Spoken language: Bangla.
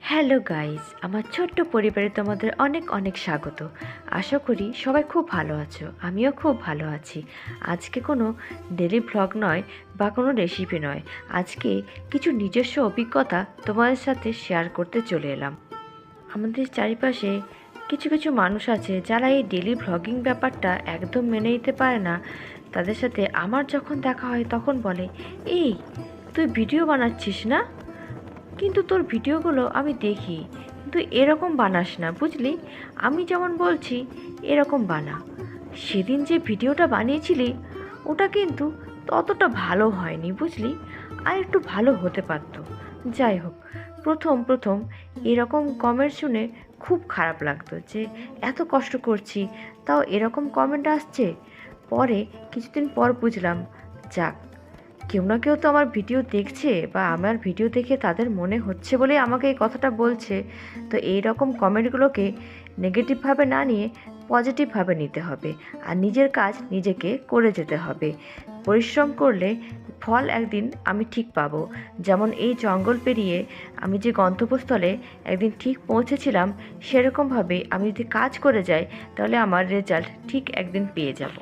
হ্যালো গাইস, আমার ছোট্ট পরিবারে তোমাদের অনেক অনেক স্বাগত। আশা করি সবাই খুব ভালো আছো, আমিও খুব ভালো আছি। আজকে কোনো ডেলি ভ্লগ নয় বা কোনো রেসিপি নয়, আজকে কিছু নিজস্ব অভিজ্ঞতা তোমাদের সাথে শেয়ার করতে চলে এলাম। আমাদের চারিপাশে কিছু কিছু মানুষ আছে যারা এই ডেলি ভ্লগিং ব্যাপারটা একদম মেনে নিতে পারে না। তাদের সাথে আমার যখন দেখা হয় তখন বলে, এই তুই ভিডিও বানাচ্ছিস না, কিন্তু তোর ভিডিওগুলো আমি দেখি, কিন্তু এরকম বানাস না, বুঝলি? আমি যেমন বলছি এরকম বানা। সেদিন যে ভিডিওটা বানিয়েছিলি ওটা কিন্তু ততটা ভালো হয়নি, বুঝলি? আর একটু ভালো হতে পারতো। যাই হোক, প্রথম প্রথম এরকম কমেন্ট শুনে খুব খারাপ লাগতো যে এত কষ্ট করছি তাও এরকম কমেন্ট আসছে। পরে কিছুদিন পর বুঝলাম, যাক, কেউ না কেউ তো আমার ভিডিও দেখছে বা আমার ভিডিও দেখে তাদের মনে হচ্ছে বলেই আমাকে এই কথাটা বলছে। তো এই রকম কমেন্টগুলোকে নেগেটিভভাবে না নিয়ে পজিটিভভাবে নিতে হবে, আর নিজের কাজ নিজেকে করে যেতে হবে। পরিশ্রম করলে ফল একদিন আমি ঠিক পাবো। যেমন এই জঙ্গল পেরিয়ে আমি যে গন্তব্যস্থলে একদিন ঠিক পৌঁছেছিলাম, সেরকমভাবে আমি যদি কাজ করে যাই তাহলে আমার রেজাল্ট ঠিক একদিন পেয়ে যাব।